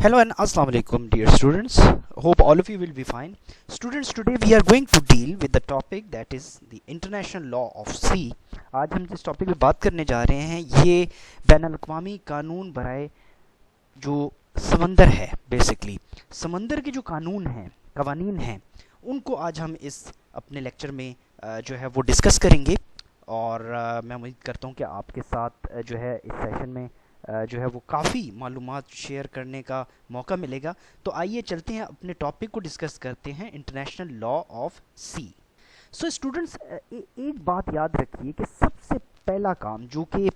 Hello and Assalamu alaikum dear students. Hope all of you will be fine. Students, today we are going to deal with the topic that is the international law of sea. आज हम जिस topic पे बात करने जा रहे हैं ये बैनुल-अक़वामी कानून बराए जो समंदर है। बेसिकली समंदर के जो कानून हैं, कवानीन हैं, उनको आज हम इस अपने लेक्चर में जो है वो डिस्कस करेंगे और मैं उम्मीद करता हूँ कि आपके साथ जो है इस सेशन में जो है वो काफ़ी मालूमात शेयर करने का मौका मिलेगा। तो आइए चलते हैं अपने टॉपिक को डिस्कस करते हैं, international law of sea. So students, एक बात याद रखिए कि सबसे पहला काम जो कि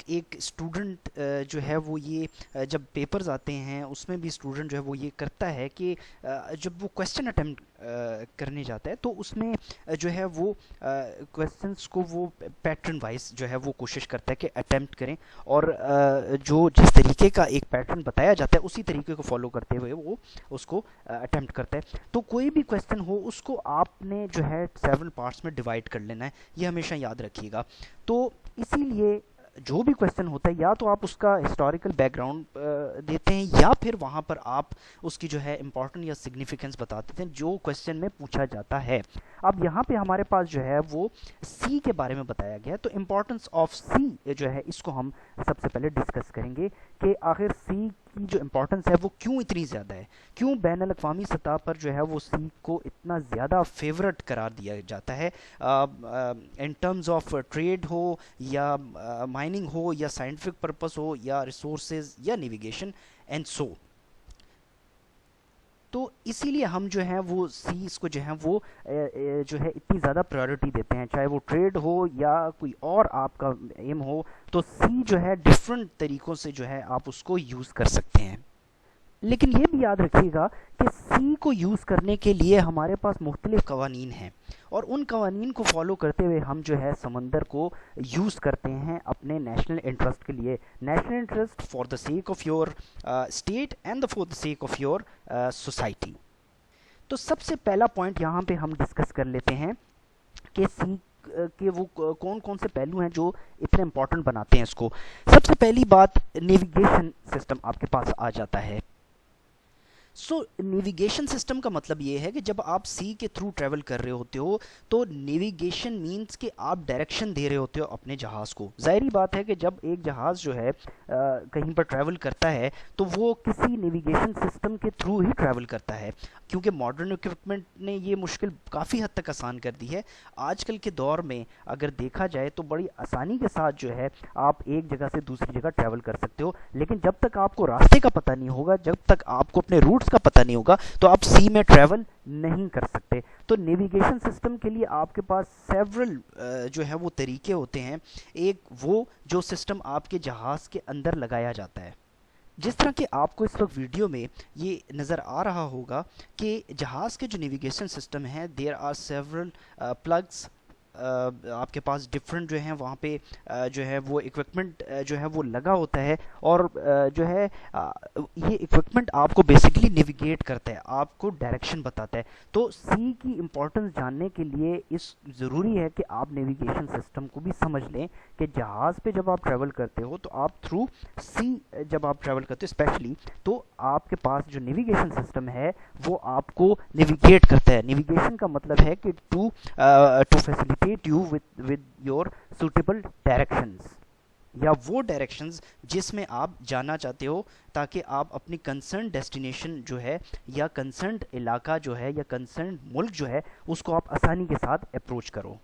एक स्टूडेंट जो है वो ये जब पेपर्स आते हैं उसमें भी स्टूडेंट जो है वो ये करता है कि जब वो क्वेश्चन अटेम्प्ट करने जाता है तो उसमें जो है वो क्वेश्चंस को वो पैटर्न वाइज जो है वो कोशिश करता है कि अटेम्प्ट करें और जो जिस तरीके का एक पैटर्न बताया जाता है उसी तरीके को फॉलो करते हुए वो उसको अटेम्प्ट करता है। तो कोई भी क्वेश्चन हो उसको आपने जो है सेवरल पार्ट्स में डिवाइड कर लेना है, ये हमेशा याद रखिएगा। तो इसीलिए जो भी क्वेश्चन होता है या तो आप उसका हिस्टोरिकल बैकग्राउंड देते हैं या फिर वहाँ पर आप उसकी जो है इम्पोर्टेंट या सिग्निफिकेंस बता देते हैं जो क्वेश्चन में पूछा जाता है। अब यहाँ पे हमारे पास जो है वो सी के बारे में बताया गया है, तो इम्पोर्टेंस ऑफ सी जो है इसको हम सबसे पहले डिस्कस करेंगे कि आखिर सी की जो इम्पोर्टेंस है वो क्यों इतनी ज़्यादा है, क्यों बैनुल अक़वामी सतह पर जो है वो सी को इतना ज़्यादा फेवरेट करार दिया जाता है इन टर्म्स ऑफ ट्रेड हो या माइनिंग हो या साइंटिफिक पर्पस हो या रिसोर्सेज या नेविगेशन एंड सो। तो इसीलिए हम जो है वो सीज को जो है वो जो है इतनी ज़्यादा प्रायोरिटी देते हैं, चाहे वो ट्रेड हो या कोई और आपका एम हो, तो सी जो है डिफरेंट तरीक़ों से जो है आप उसको यूज़ कर सकते हैं। लेकिन ये भी याद रखिएगा कि सी को यूज़ करने के लिए हमारे पास मुख्तलिफ कवानीन हैं और उन कवानीन को फॉलो करते हुए हम जो है समंदर को यूज़ करते हैं अपने नेशनल इंटरेस्ट के लिए, national interest for the sake of your state and for the sake of your society. तो सबसे पहला पॉइंट यहाँ पे हम डिस्कस कर लेते हैं कि सी के वो कौन कौन से पहलू हैं जो इतने इम्पोर्टेंट बनाते हैं इसको। सबसे पहली बात, नेविगेशन सिस्टम आपके पास आ जाता है। नेविगेशन सिस्टम का मतलब ये है कि जब आप सी के थ्रू ट्रैवल कर रहे होते हो तो नेविगेशन मींस कि आप डायरेक्शन दे रहे होते हो अपने जहाज़ को। ज़ाहिरी बात है कि जब एक जहाज़ जो है कहीं पर ट्रैवल करता है तो वो किसी नेविगेशन सिस्टम के थ्रू ही ट्रैवल करता है, क्योंकि मॉडर्न इक्विपमेंट ने ये मुश्किल काफ़ी हद तक आसान कर दी है। आजकल के दौर में अगर देखा जाए तो बड़ी आसानी के साथ जो है आप एक जगह से दूसरी जगह ट्रैवल कर सकते हो, लेकिन जब तक आपको रास्ते का पता नहीं होगा, जब तक आपको अपने रूट्स का पता नहीं होगा तो आप सी में ट्रैवल नहीं कर सकते। तो नेविगेशन सिस्टम के लिए आपके पास सेवरल जो है वो तरीके होते हैं। एक वो जो सिस्टम आपके जहाज़ के अंदर लगाया जाता है, जिस तरह कि आपको इस वक्त वीडियो में ये नज़र आ रहा होगा कि जहाज़ के जो नेविगेशन सिस्टम है देयर आर सेवरल प्लग्स, आपके पास डिफरेंट जो हैं वहाँ पे जो है वो इक्विपमेंट जो है वो लगा होता है और जो है ये इक्विपमेंट आपको बेसिकली नेविगेट करता है, आपको डायरेक्शन बताता है। तो सी की इम्पोर्टेंस जानने के लिए इस ज़रूरी है कि आप नेविगेशन सिस्टम को भी समझ लें कि जहाज़ पे जब आप ट्रैवल करते हो तो आप थ्रू सी जब आप ट्रैवल करते हो स्पेशली, तो आपके पास जो नेविगेशन सिस्टम है वो आपको नेविगेट करता है। नेविगेशन का मतलब है कि to facilitate you with your suitable directions, या वो डायरेक्शंस जिसमें आप जाना चाहते हो ताकि आप अपनी कंसर्न डेस्टिनेशन जो है या कंसर्न इलाका जो है या कंसर्न मुल्क जो है उसको आप आसानी के साथ अप्रोच करो।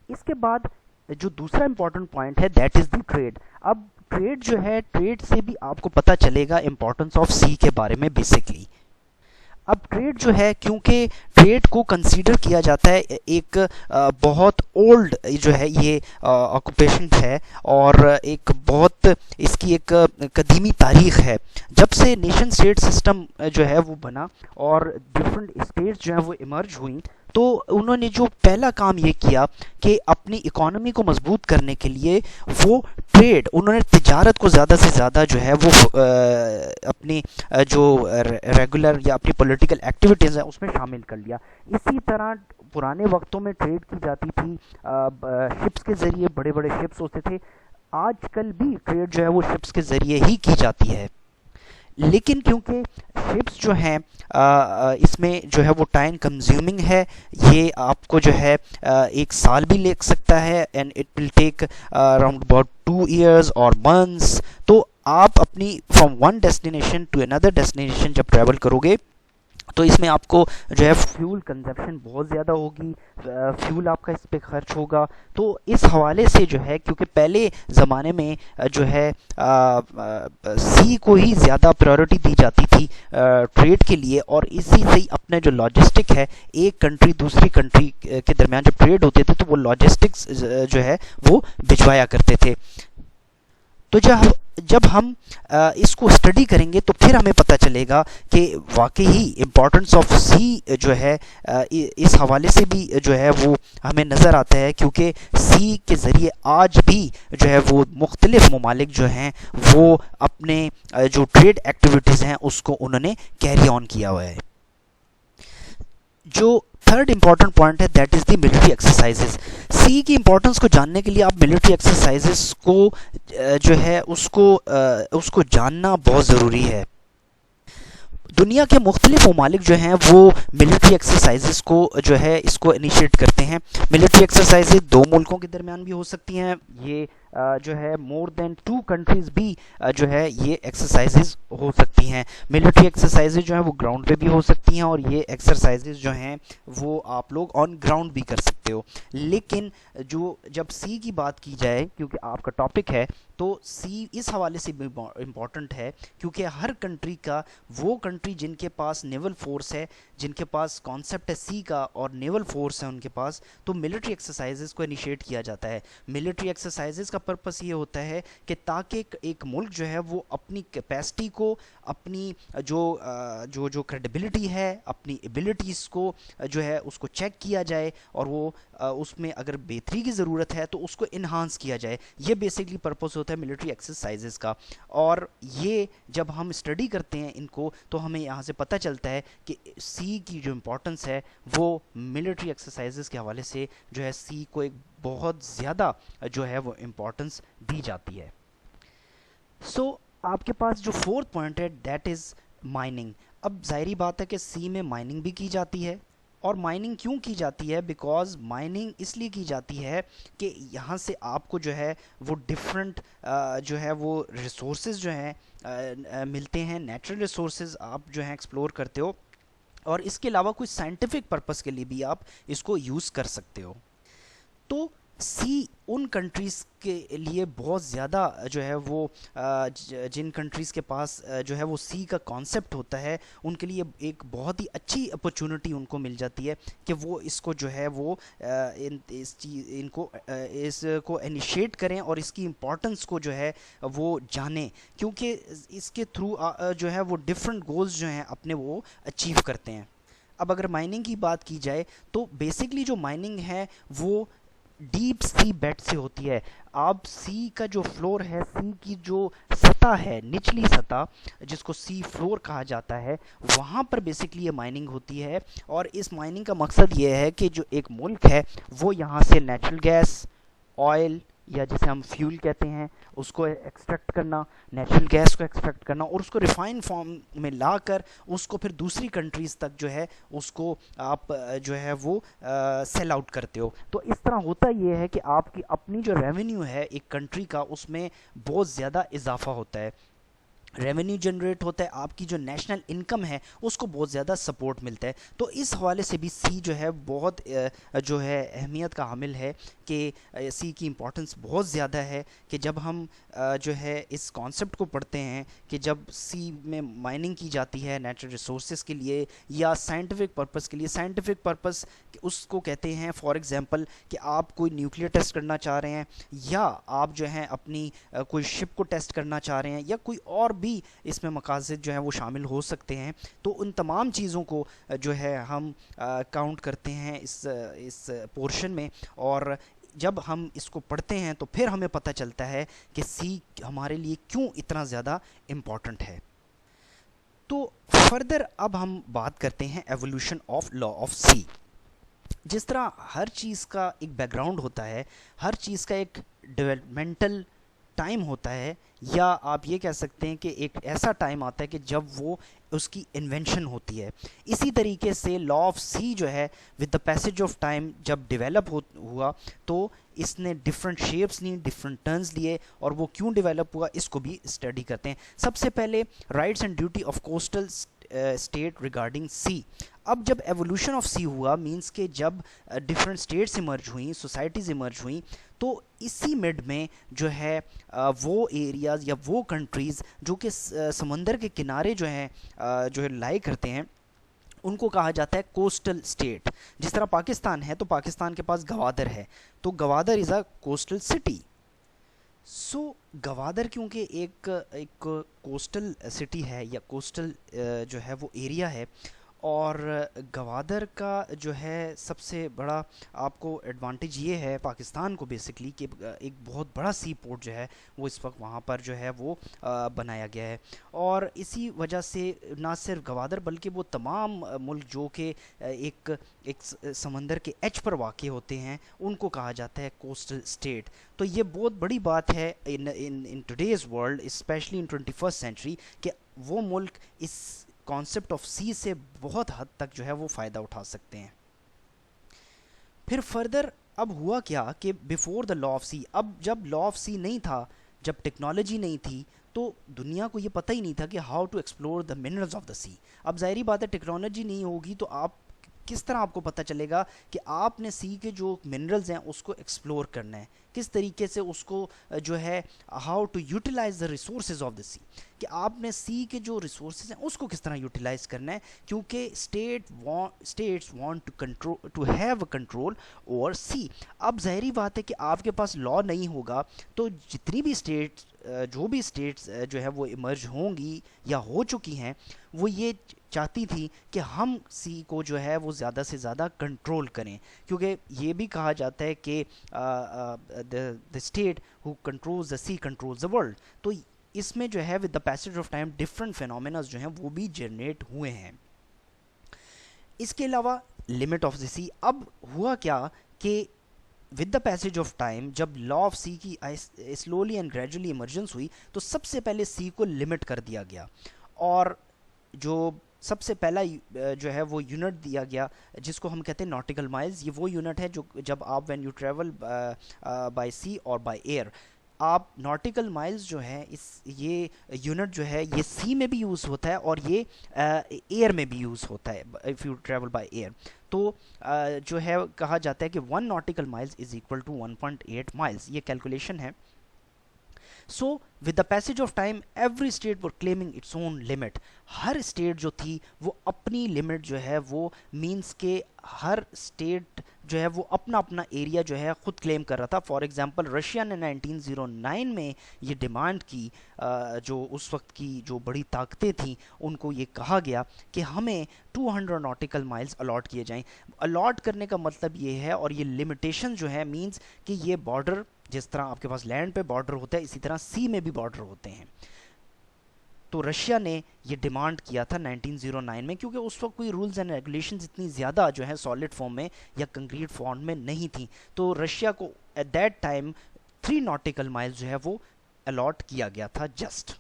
इसके बाद जो दूसरा इंपॉर्टेंट पॉइंट है दैट इज़ द ट्रेड। अब ट्रेड जो है, ट्रेड से भी आपको पता चलेगा इंपॉर्टेंस ऑफ सी के बारे में बेसिकली। अब ट्रेड जो है, क्योंकि ट्रेड को कंसीडर किया जाता है एक बहुत ओल्ड जो है ये ऑक्यूपेशन है और एक बहुत इसकी एक कदीमी तारीख़ है। जब से नेशन स्टेट सिस्टम जो है वो बना और डिफरेंट स्टेट्स जो है वो इमर्ज हुई, तो उन्होंने जो पहला काम ये किया कि अपनी इकोनॉमी को मजबूत करने के लिए वो ट्रेड, उन्होंने तिजारत को ज़्यादा से ज़्यादा जो है वो अपनी जो रेगुलर या अपनी पॉलिटिकल एक्टिविटीज़ हैं उसमें शामिल कर लिया। इसी तरह पुराने वक्तों में ट्रेड की जाती थी शिप्स के ज़रिए, बड़े बड़े शिप्स होते थे। आजकल भी ट्रेड जो है वो शिप्स के ज़रिए ही की जाती है। लेकिन क्योंकि शिप्स जो हैं इसमें जो है वो टाइम कंज्यूमिंग है, ये आपको जो है एक साल भी ले सकता है, and it will take around about 2 years और मंथ्स। तो आप अपनी from one destination to another destination जब ट्रैवल करोगे तो इसमें आपको जो है फ्यूल कंजप्शन बहुत ज़्यादा होगी, फ्यूल आपका इस पे खर्च होगा। तो इस हवाले से जो है, क्योंकि पहले ज़माने में जो है सी को ही ज़्यादा प्रायोरिटी दी जाती थी ट्रेड के लिए, और इसी से ही अपने जो लॉजिस्टिक है, एक कंट्री दूसरी कंट्री के दरमियान जब ट्रेड होते थे तो वो लॉजिस्टिक्स जो है वो भिजवाया करते थे। तो जब हम इसको स्टडी करेंगे तो फिर हमें पता चलेगा कि वाकई ही इम्पोर्टेंस ऑफ सी जो है इस हवाले से भी जो है वो हमें नज़र आता है, क्योंकि सी के ज़रिए आज भी जो है वो मुख्तलिफ ममालिक जो हैं वो अपने जो ट्रेड एक्टिविटीज़ हैं उसको उन्होंने कैरी ऑन किया हुआ है। जो थर्ड इंपॉर्टेंट पॉइंट है that is the military exercises. Sea की इंपॉर्टेंस को जानने के लिए आप मिलिट्री एक्सरसाइजेस को जो है उसको जानना बहुत ज़रूरी है। दुनिया के मुख्तलिफ ममालिक जो हैं वो मिलिट्री एक्सरसाइजेस को जो है इसको इनिशिएट करते हैं। मिलिट्री एक्सरसाइजेज दो मुल्कों के दरमियान भी हो सकती हैं, ये जो है मोर देन 2 कंट्रीज़ भी जो है ये एक्सरसाइजेज हो सकती हैं। मिलिट्री एक्सरसाइजेज जो है वो ग्राउंड पे भी हो सकती हैं, और ये एक्सरसाइजेज जो हैं वो आप लोग ऑन ग्राउंड भी कर सकते हो। लेकिन जब सी की बात की जाए, क्योंकि आपका टॉपिक है, तो सी इस हवाले से भी इम्पॉर्टेंट है क्योंकि हर कंट्री का, वो कंट्री जिनके पास नेवल फोर्स है, जिनके पास कॉन्सेप्ट है सी का और नेवल फोर्स है उनके पास, तो मिलिट्री एक्सरसाइजेज को इनिशिएट किया जाता है। मिलिट्री एक्सरसाइजेज का पर्पस ये होता है कि ताकि एक मुल्क जो है वो अपनी कैपेसिटी को, अपनी जो क्रेडिबिलिटी है, अपनी एबिलिटीज़ को जो है उसको चेक किया जाए, और वो उसमें अगर बेहतरी की ज़रूरत है तो उसको इन्हांस किया जाए। ये बेसिकली पर्पस होता है मिलिट्री एक्सरसाइजेज का। और ये जब हम स्टडी करते हैं इनको तो हमें यहाँ से पता चलता है कि सी की जो इम्पोर्टेंस है वो मिलिट्री एक्सरसाइजेज के हवाले से जो है सी को एक बहुत ज़्यादा जो है वो इम्पोर्टेंस दी जाती है। आपके पास जो फोर्थ पॉइंट है दैट इज़ माइनिंग। अब ज़ाहिरी बात है कि सी में माइनिंग भी की जाती है, और माइनिंग क्यों की जाती है? बिकॉज़ माइनिंग इसलिए की जाती है कि यहाँ से आपको जो है वो डिफरेंट जो है वो रिसोर्सेज जो हैं मिलते हैं, नेचुरल रिसोर्सेज आप जो हैं एक्सप्लोर करते हो, और इसके अलावा कोई साइंटिफिक पर्पस के लिए भी आप इसको यूज़ कर सकते हो। तो सी उन कंट्रीज़ के लिए बहुत ज़्यादा जो है वो जिन कंट्रीज़ के पास जो है वो सी का कॉन्सेप्ट होता है, उनके लिए एक बहुत ही अच्छी अपॉर्चुनिटी उनको मिल जाती है कि वो इसको जो है वो इसको इनिशिएट करें और इसकी इम्पोर्टेंस को जो है वो जानें, क्योंकि इसके थ्रू जो है वो डिफरेंट गोल्स जो हैं अपने वो अचीव करते हैं। अब अगर माइनिंग की बात की जाए तो बेसिकली जो माइनिंग है वो डीप सी बेड से होती है। आप सी का जो फ्लोर है, सी की जो सतह है, निचली सतह जिसको सी फ्लोर कहा जाता है, वहाँ पर बेसिकली ये माइनिंग होती है। और इस माइनिंग का मकसद ये है कि जो एक मुल्क है वो यहाँ से नेचुरल गैस, ऑयल या जिसे हम फ्यूल कहते हैं उसको एक्सट्रैक्ट करना, नेचुरल गैस को एक्सट्रैक्ट करना, और उसको रिफाइन फॉर्म में लाकर उसको फिर दूसरी कंट्रीज़ तक जो है उसको आप जो है वो सेल आउट करते हो। तो इस तरह होता ये है कि आपकी अपनी जो रेवेन्यू है एक कंट्री का, उसमें बहुत ज़्यादा इजाफा होता है, रेवेन्यू जनरेट होता है, आपकी जो नेशनल इनकम है उसको बहुत ज़्यादा सपोर्ट मिलता है। तो इस हवाले से भी सी जो है बहुत जो है अहमियत का हामिल है कि सी की इम्पोर्टेंस बहुत ज़्यादा है कि जब हम जो है इस कॉन्सेप्ट को पढ़ते हैं कि जब सी में माइनिंग की जाती है नेचुरल रिसोर्सेज के लिए या साइंटिफिक पर्पस के लिए। साइंटिफिक पर्पस उसको कहते हैं फॉर एग्ज़ाम्पल कि आप कोई न्यूक्लियर टेस्ट करना चाह रहे हैं, या आप जो है अपनी कोई शिप को टेस्ट करना चाह रहे हैं, या कोई और भी इसमें मकासद जो है वो शामिल हो सकते हैं। तो उन तमाम चीज़ों को जो है हम काउंट करते हैं इस पोर्शन में, और जब हम इसको पढ़ते हैं तो फिर हमें पता चलता है कि सी हमारे लिए क्यों इतना ज़्यादा इम्पॉर्टेंट है। तो फर्दर अब हम बात करते हैं एवोल्यूशन ऑफ लॉ ऑफ सी। जिस तरह हर चीज़ का एक बैकग्राउंड होता है, हर चीज़ का एक डेवलपमेंटल टाइम होता है, या आप ये कह सकते हैं कि एक ऐसा टाइम आता है कि जब वो उसकी इन्वेंशन होती है। इसी तरीके से लॉ ऑफ सी जो है with the passage of time जब डेवलप हुआ तो इसने डिफरेंट शेप्स ली, डिफरेंट टर्न्स लिए, और वो क्यों डेवलप हुआ इसको भी स्टडी करते हैं। सबसे पहले rights and duty of coastal state regarding sea. अब जब एवोल्यूशन ऑफ सी हुआ, मींस के जब डिफरेंट स्टेट्स इमर्ज हुई, सोसाइटीज़ इमर्ज हुई, तो इसी मिड में जो है वो एरियाज़ या वो कंट्रीज़ जो कि समंदर के किनारे जो है लाई करते हैं, उनको कहा जाता है कोस्टल स्टेट। जिस तरह पाकिस्तान है तो पाकिस्तान के पास गवादर है, तो Gwadar is a coastal city. So Gwadar क्योंकि एक कोस्टल सिटी है या कोस्टल जो है वो एरिया है, और गवादर का जो है सबसे बड़ा आपको एडवांटेज ये है पाकिस्तान को बेसिकली कि एक बहुत बड़ा सी पोर्ट जो है वो इस वक्त वहाँ पर जो है वो बनाया गया है। और इसी वजह से ना सिर्फ गवादर बल्कि वो तमाम मुल्क जो कि एक समंदर के एज पर वाक़ होते हैं उनको कहा जाता है कोस्टल स्टेट। तो ये बहुत बड़ी बात है in in in today's world, specially in 21st century, कि वो मुल्क इस कॉन्सेप्ट ऑफ सी से बहुत हद तक जो है वो फ़ायदा उठा सकते हैं। फिर फर्दर अब हुआ क्या कि बिफोर द लॉ ऑफ सी, अब जब लॉ ऑफ सी नहीं था, जब टेक्नोलॉजी नहीं थी, तो दुनिया को ये पता ही नहीं था कि how to explore the minerals of the sea. अब ज़ाहिरी बात है टेक्नोलॉजी नहीं होगी तो आप किस तरह आपको पता चलेगा कि आपने सी के जो मिनरल्स हैं उसको एक्सप्लोर करना है, किस तरीके से उसको जो है how to utilize the resources of the sea, कि आपने सी के जो रिसोर्सेज हैं उसको किस तरह यूटिलाइज करना है, क्योंकि states want to control, to have control over sea. अब ज़ाहिरी बात है कि आपके पास लॉ नहीं होगा तो जितनी भी स्टेट्स जो भी स्टेट्स जो है वो इमर्ज होंगी या हो चुकी हैं, वो ये चाहती थी कि हम सी को जो है वो ज़्यादा से ज़्यादा कंट्रोल करें, क्योंकि ये भी कहा जाता है कि the state who controls the sea controls the world. तो इसमें जो है with the passage of time different phenomena जो हैं वो भी जनरेट हुए हैं। इसके अलावा लिमिट ऑफ द सी, अब हुआ क्या कि with the passage of time जब लॉ ऑफ सी की स्लोली एंड ग्रेजुअली इमर्जेंस हुई तो सबसे पहले सी को लिमिट कर दिया गया, और जो सबसे पहला जो है वो यूनिट दिया गया जिसको हम कहते हैं नॉटिकल माइल्स। ये वो यूनिट है जो जब आप व्हेन यू ट्रैवल बाय सी और बाय एयर, आप नॉटिकल माइल्स जो है ये यूनिट जो है ये सी में भी यूज़ होता है और ये एयर में भी यूज़ होता है if you travel by air. तो जो है कहा जाता है कि 1 nautical miles is equal to 1.8 miles, ये कैलकुलेशन है। So with the passage of time every state were claiming its own limit. हर स्टेट जो थी वो अपनी लिमिट जो है वो मीन्स के हर स्टेट जो है वो अपना अपना एरिया जो है ख़ुद क्लेम कर रहा था। फॉर एग्जांपल रशिया ने 1909 में ये डिमांड की, जो उस वक्त की जो बड़ी ताकतें थीं उनको ये कहा गया कि हमें 200 नॉटिकल माइल्स अलॉट किए जाएं। अलॉट करने का मतलब ये है, और ये लिमिटेशन जो है मीन्स कि ये बॉर्डर जिस तरह आपके पास लैंड पे बॉर्डर होता है इसी तरह सी में भी बॉर्डर होते हैं। तो रशिया ने ये डिमांड किया था 1909 में, क्योंकि उस वक्त कोई रूल्स एंड रेगुलेशंस इतनी ज़्यादा जो है सॉलिड फॉर्म में या कंक्रीट फॉर्म में नहीं थी। तो रशिया को at that time 3 nautical miles जो है वो अलॉट किया गया था जस्ट।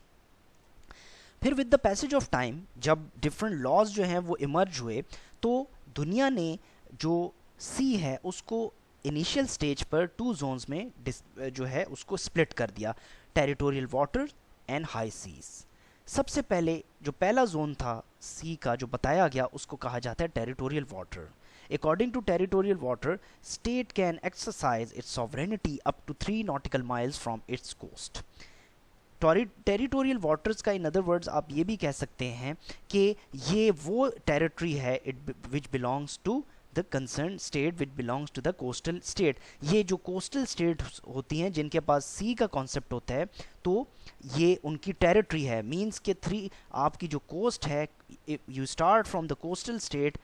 फिर with the passage of time जब डिफरेंट लॉज जो हैं वो इमर्ज हुए तो दुनिया ने जो सी है उसको इनिशियल स्टेज पर 2 जोन्स में जो है उसको स्प्लिट कर दिया, territorial water and high seas. सबसे पहले जो पहला जोन था सी का जो बताया गया उसको कहा जाता है territorial water. According to territorial water, state can exercise its sovereignty up to 3 nautical miles from its coast. Territorial waters का इन अदर वर्ड्स आप ये भी कह सकते हैं कि ये वो टेरिटरी है which belongs to the concern state which belongs to the coastal state. ये जो कोस्टल स्टेट होती हैं जिनके पास सी का कॉन्सेप्ट होता है तो ये उनकी टेरिटरी है। मीन्स के 3 आपकी जो कोस्ट है, you start from the coastal state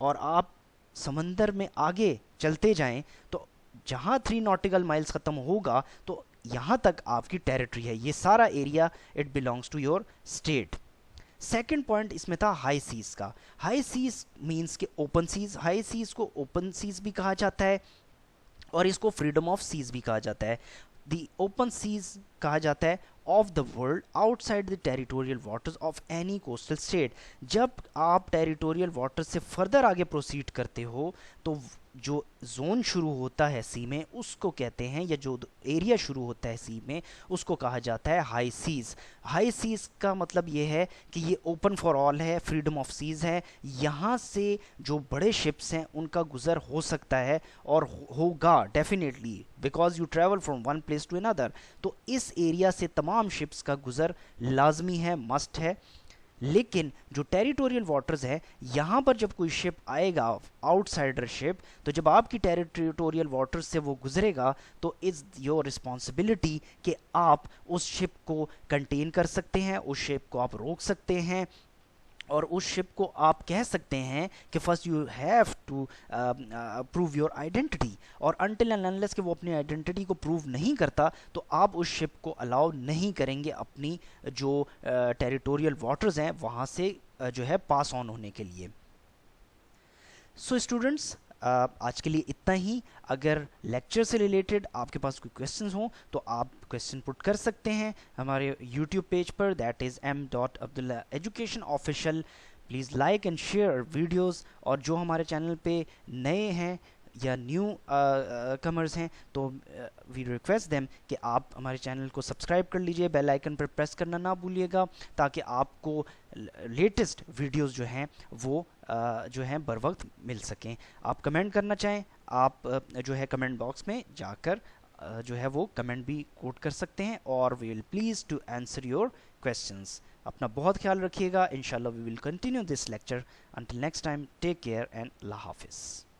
और आप समंदर में आगे चलते जाएं तो जहाँ 3 नॉटिकल माइल्स ख़त्म होगा तो यहाँ तक आपकी टेरिटरी है, ये सारा area it belongs to your state. Second point इसमें था हाई सीज का। हाई सीज मीन्स के ओपन सीज, हाई सीज को ओपन सीज भी कहा जाता है और इसको फ्रीडम ऑफ सीज भी कहा जाता है। द ओपन सीज कहा जाता है of the world outside the territorial waters of any coastal state. जब आप टेरिटोरियल वाटर से फर्दर आगे प्रोसीड करते हो तो जो जोन शुरू होता है सी में उसको कहते हैं, या जो एरिया शुरू होता है सी में उसको कहा जाता है हाई सीज। हाई सीज का मतलब ये है कि ये ओपन फॉर ऑल है, फ्रीडम ऑफ सीज है, यहाँ से जो बड़े शिप्स हैं उनका गुजर हो सकता है और होगा definitely, because you travel from one place to another. तो इस एरिया से तमाम शिप्स का गुजर लाजमी है, मस्ट है। लेकिन जो टेरिटोरियल वाटर्स है, यहाँ पर जब कोई शिप आएगा आउटसाइडर शिप, तो जब आपकी टेरिटोरियल वाटर्स से वो गुजरेगा तो इट्स योर रिस्पॉन्सिबिलिटी कि आप उस शिप को कंटेन कर सकते हैं, उस शिप को आप रोक सकते हैं, और उस शिप को आप कह सकते हैं कि first you have to prove your identity, और अनटिल एंड अनलेस कि वो अपनी आइडेंटिटी को प्रूव नहीं करता तो आप उस शिप को अलाउ नहीं करेंगे अपनी जो टेरिटोरियल वाटर्स हैं वहाँ से जो है पास ऑन होने के लिए। सो स्टूडेंट्स, आज के लिए इतना ही। अगर लेक्चर से रिलेटेड आपके पास कोई क्वेश्चंस हों तो आप क्वेश्चन पुट कर सकते हैं हमारे यूट्यूब पेज पर, that is m.abdullah education official। Please like and share videos, और जो हमारे चैनल पे नए हैं या न्यू कमर्स हैं तो वी रिक्वेस्ट देम कि आप हमारे चैनल को सब्सक्राइब कर लीजिए, बेल आइकन पर प्रेस करना ना भूलिएगा, ताकि आपको लेटेस्ट वीडियोस जो हैं वो जो हैं बर वक्त मिल सकें। आप कमेंट करना चाहें, आप जो है कमेंट बॉक्स में जाकर जो है वो कमेंट भी कोट कर सकते हैं, और we will please to answer your questions. अपना बहुत ख्याल रखिएगा। इंशाल्लाह we will continue this lecture. Until next time, take care and अल्लाह हाफिज़।